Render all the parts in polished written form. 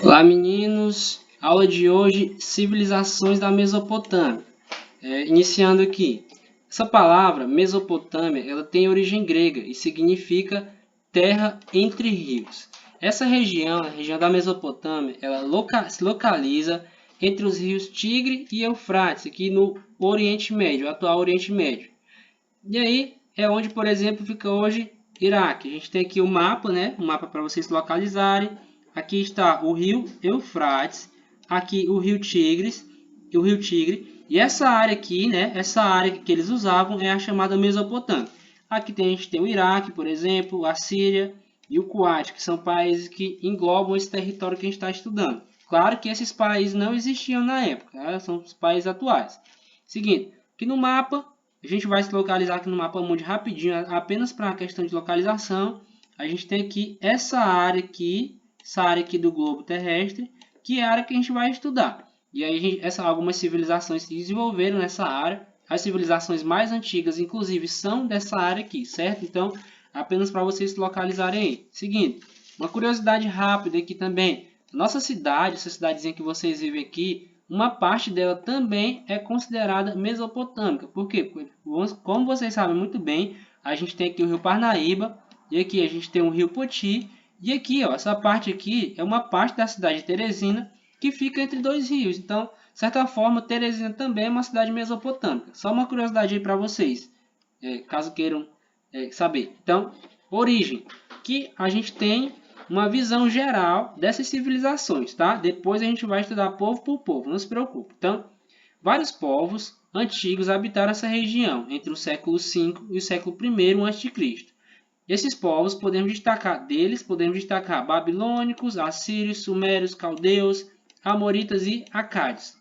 Olá, meninos! Aula de hoje, civilizações da Mesopotâmia. Iniciando aqui. Essa palavra, Mesopotâmia, ela tem origem grega e significa terra entre rios. Essa região, a região da Mesopotâmia, ela se localiza entre os rios Tigre e Eufrates, aqui no Oriente Médio, atual Oriente Médio. E aí é onde, por exemplo, fica hoje Iraque. A gente tem aqui o mapa, né? O mapa para vocês localizarem. Aqui está o rio Eufrates, aqui o rio Tigres e o rio Tigre. E essa área aqui, né? Essa área que eles usavam é a chamada Mesopotâmia. Aqui a gente tem o Iraque, por exemplo, a Síria e o Kuwait, que são países que englobam esse território que a gente está estudando. Claro que esses países não existiam na época, tá? São os países atuais. Seguinte, aqui no mapa, a gente vai se localizar aqui no mapa mundi rapidinho, apenas para a questão de localização. A gente tem aqui essa área aqui do globo terrestre, que é a área que a gente vai estudar. E aí algumas civilizações se desenvolveram nessa área. As civilizações mais antigas, inclusive, são dessa área aqui, certo? Então, apenas para vocês se localizarem aí. Seguinte, uma curiosidade rápida aqui também. Nossa cidade, essa cidadezinha que vocês vivem aqui, uma parte dela também é considerada mesopotâmica. Por quê? Porque, como vocês sabem muito bem, a gente tem aqui o rio Parnaíba, e aqui a gente tem o rio Poti, e aqui, ó, essa parte aqui é uma parte da cidade de Teresina, que fica entre dois rios. Então, de certa forma, Teresina também é uma cidade mesopotâmica. Só uma curiosidade aí para vocês, caso queiram saber. Então, origem, que a gente tem uma visão geral dessas civilizações, tá? Depois a gente vai estudar povo por povo, não se preocupe. Então, vários povos antigos habitaram essa região entre o século V e o século I a.C. Esses povos podemos destacar babilônicos, assírios, sumérios, caldeus, amoritas e acádios.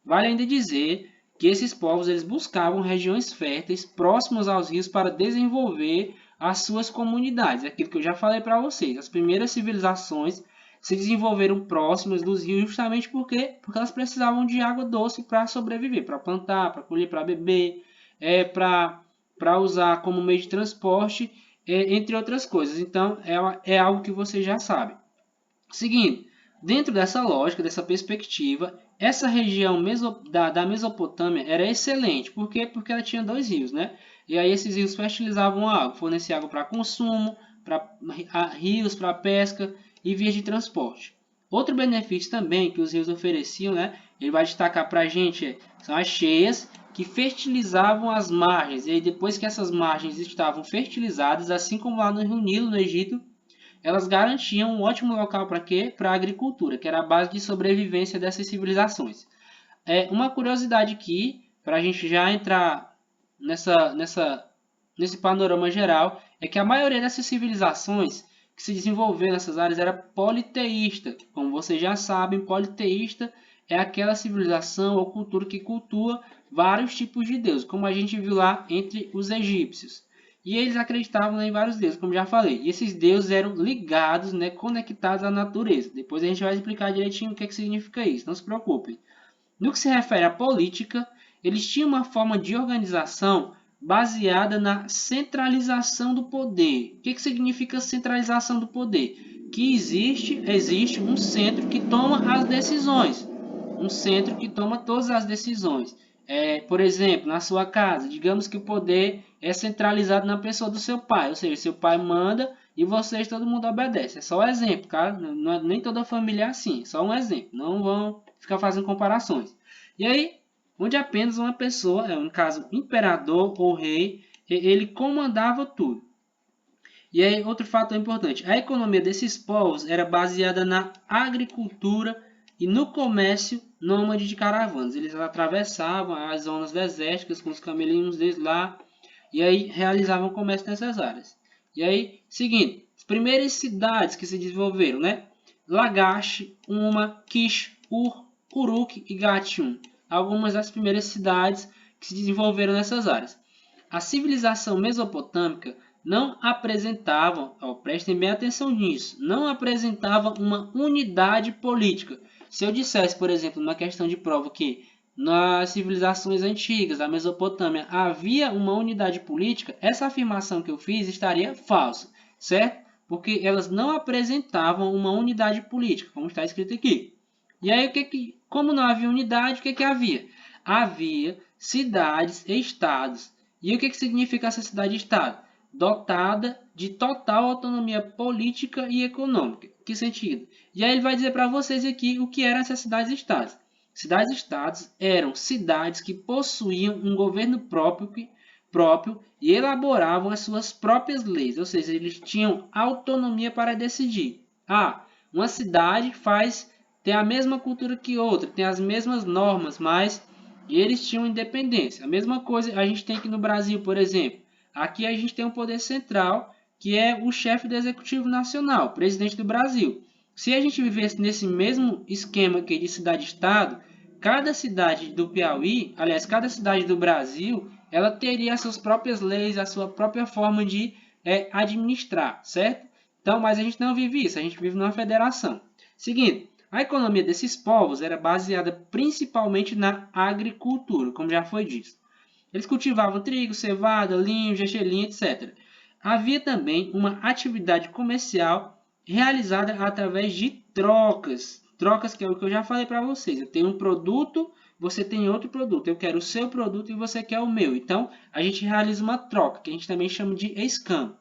Vale ainda dizer que esses povos eles buscavam regiões férteis próximas aos rios para desenvolver as suas comunidades. Aquilo que eu já falei para vocês. As primeiras civilizações se desenvolveram próximas dos rios justamente porque elas precisavam de água doce para sobreviver, para plantar, para colher, para beber, para usar como meio de transporte, entre outras coisas. Então, é algo que você já sabe. Seguindo, dentro dessa lógica, dessa perspectiva, essa região da Mesopotâmia era excelente. Por quê? Porque ela tinha dois rios, né? E aí esses rios fertilizavam a água, forneciam água para consumo, rios para pesca e vias de transporte. Outro benefício também que os rios ofereciam, né? Ele vai destacar para a gente, são as cheias que fertilizavam as margens. E aí depois que essas margens estavam fertilizadas, assim como lá no Rio Nilo, no Egito, elas garantiam um ótimo local para quê? Para a agricultura, que era a base de sobrevivência dessas civilizações. Uma curiosidade aqui, para a gente já entrar nesse panorama geral, é que a maioria dessas civilizações que se desenvolveram nessas áreas era politeísta. Como vocês já sabem, politeísta é aquela civilização ou cultura que cultua vários tipos de deuses, como a gente viu lá entre os egípcios. E eles acreditavam em vários deuses, como já falei. E esses deuses eram ligados, né, conectados à natureza. Depois a gente vai explicar direitinho o que significa isso, não se preocupem. No que se refere à política, eles tinham uma forma de organização baseada na centralização do poder. O que significa centralização do poder? Que existe um centro que toma as decisões. Um centro que toma todas as decisões. Por exemplo, na sua casa, digamos que o poder é centralizado na pessoa do seu pai, ou seja, seu pai manda e vocês, todo mundo obedece. É só um exemplo, cara. Nem toda família é assim, só um exemplo. Não vão ficar fazendo comparações. E aí, onde apenas uma pessoa, no caso, imperador ou rei, ele comandava tudo. E aí, outro fator importante, a economia desses povos era baseada na agricultura e no comércio nômade de caravanas. Eles atravessavam as zonas desérticas com os camelinhos deles lá e aí realizavam comércio nessas áreas. E aí, seguinte, as primeiras cidades que se desenvolveram, né? Lagash, Uma, Kish, Ur, Uruk e Gatium. Algumas das primeiras cidades que se desenvolveram nessas áreas. A civilização mesopotâmica não apresentavam, prestem bem atenção nisso, não apresentavam uma unidade política. Se eu dissesse, por exemplo, numa questão de prova que nas civilizações antigas, da Mesopotâmia, havia uma unidade política, essa afirmação que eu fiz estaria falsa, certo? porque elas não apresentavam uma unidade política, como está escrito aqui. E aí, como não havia unidade, o que havia? Havia cidades e estados. E o que significa essa cidade e estado? Dotada de total autonomia política e econômica. Que sentido? E aí ele vai dizer para vocês aqui o que eram essas cidades e estados. Cidades e estados eram cidades que possuíam um governo próprio e elaboravam as suas próprias leis, ou seja, eles tinham autonomia para decidir. Uma cidade tem a mesma cultura que outra, tem as mesmas normas, mas eles tinham independência. A mesma coisa a gente tem aqui no Brasil, por exemplo. Aqui a gente tem um poder central, que é o chefe do Executivo Nacional, o presidente do Brasil. Se a gente vivesse nesse mesmo esquema aqui de cidade-estado, cada cidade do Piauí, aliás, cada cidade do Brasil, ela teria as suas próprias leis, a sua própria forma de administrar, certo? Então, mas a gente não vive isso, a gente vive numa federação. Seguindo, a economia desses povos era baseada principalmente na agricultura, como já foi dito. Eles cultivavam trigo, cevada, linho, gergelim, etc. Havia também uma atividade comercial realizada através de trocas. Trocas que é o que eu já falei para vocês. Eu tenho um produto, você tem outro produto. Eu quero o seu produto e você quer o meu. Então, a gente realiza uma troca, que a gente também chama de escambo.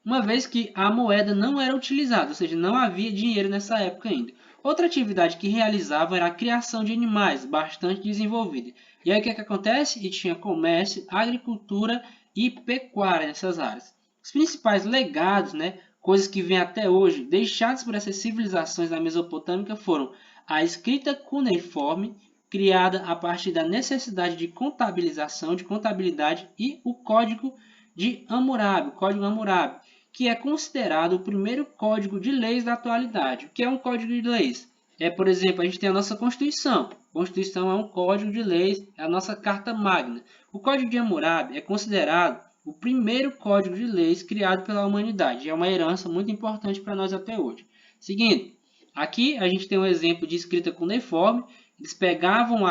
Uma vez que a moeda não era utilizada, ou seja, não havia dinheiro nessa época ainda. Outra atividade que realizavam era a criação de animais, bastante desenvolvida. E aí o que acontece? E tinha comércio, agricultura e pecuária nessas áreas. Os principais legados, coisas que vêm até hoje, deixados por essas civilizações da Mesopotâmica foram a escrita cuneiforme, criada a partir da necessidade de contabilização, de contabilidade, e o Código de Hammurabi, que é considerado o primeiro código de leis da atualidade. O que é um código de leis? Por exemplo, a gente tem a nossa Constituição. A Constituição é um código de leis, é a nossa Carta Magna. O Código de Hammurabi é considerado o primeiro código de leis criado pela humanidade. É uma herança muito importante para nós até hoje. Seguindo, aqui a gente tem um exemplo de escrita cuneiforme. Eles pegavam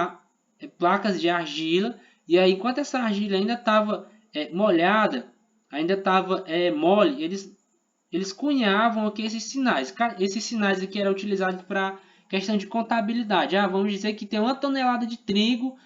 placas de argila, e aí, enquanto essa argila ainda estava molhada, ainda estava mole, eles cunhavam aqui esses sinais. Esses sinais aqui eram utilizados para questão de contabilidade. Vamos dizer que tem 1 tonelada de trigo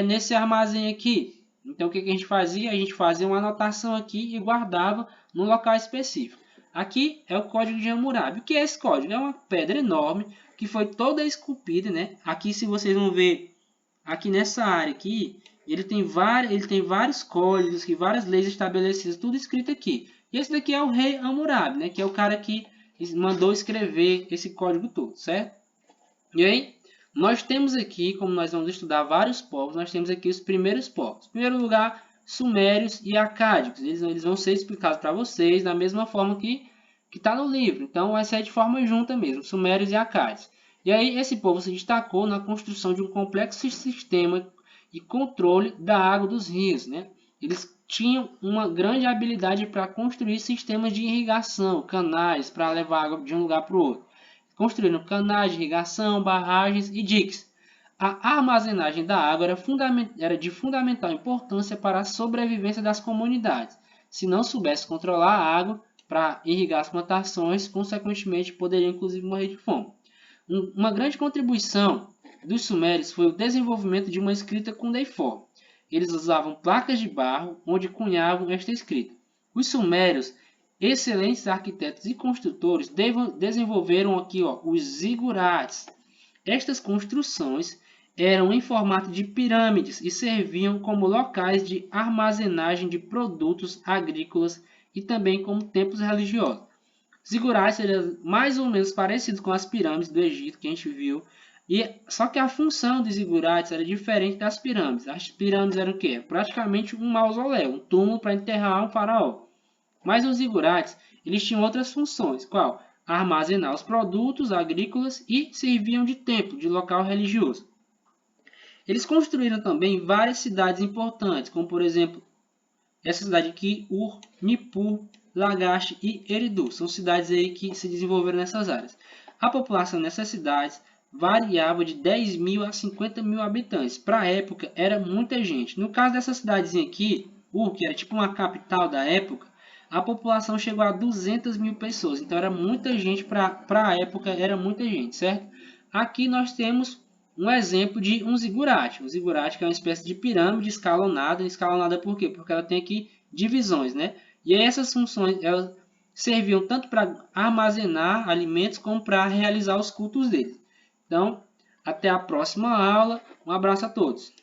nesse armazém aqui. Então, o que a gente fazia? A gente fazia uma anotação aqui e guardava num local específico. Aqui é o Código de Hammurabi. O que é esse código? É uma pedra enorme que foi toda esculpida, Aqui, se vocês vão ver, aqui nessa área aqui, ele tem vários códigos, várias leis estabelecidas, tudo escrito aqui. E esse daqui é o rei Hammurabi, que é o cara que mandou escrever esse código todo, certo? E aí, nós temos aqui, como nós vamos estudar vários povos, nós temos aqui os primeiros povos. Em primeiro lugar, sumérios e acádicos. Eles vão ser explicados para vocês da mesma forma que está no livro. Então, vai ser de forma junta mesmo, sumérios e acádicos. E aí, esse povo se destacou na construção de um complexo sistema e controle da água dos rios, Eles tinham uma grande habilidade para construir sistemas de irrigação, canais para levar água de um lugar para o outro. Construíram canais de irrigação, barragens e diques. A armazenagem da água era de fundamental importância para a sobrevivência das comunidades. Se não soubesse controlar a água para irrigar as plantações, consequentemente poderiam inclusive morrer de fome. Uma grande contribuição dos sumérios foi o desenvolvimento de uma escrita cuneiforme. Eles usavam placas de barro onde cunhavam esta escrita. Os sumérios, excelentes arquitetos e construtores, desenvolveram aqui os zigurates. Estas construções eram em formato de pirâmides e serviam como locais de armazenagem de produtos agrícolas e também como templos religiosos. Zigurates eram mais ou menos parecidos com as pirâmides do Egito que a gente viu. Só que a função dos zigurates era diferente das pirâmides. As pirâmides eram o quê? Praticamente um mausoléu, um túmulo para enterrar um faraó. Mas os zigurates, eles tinham outras funções. Qual? Armazenar os produtos agrícolas e serviam de templo, de local religioso. Eles construíram também várias cidades importantes, como por exemplo, essa cidade aqui, Ur, Nippur, Lagash e Eridu. São cidades aí que se desenvolveram nessas áreas. A população nessas cidades variava de 10 mil a 50 mil habitantes. Para a época, era muita gente. No caso dessa cidadezinha aqui, Ur, que era tipo uma capital da época, a população chegou a 200 mil pessoas. Então era muita gente, para a época era muita gente, certo? Aqui nós temos um exemplo de um zigurate. Um zigurate que é uma espécie de pirâmide escalonada. Escalonada por quê? Porque ela tem aqui divisões, né? E essas funções elas serviam tanto para armazenar alimentos como para realizar os cultos deles. Então, até a próxima aula. Um abraço a todos.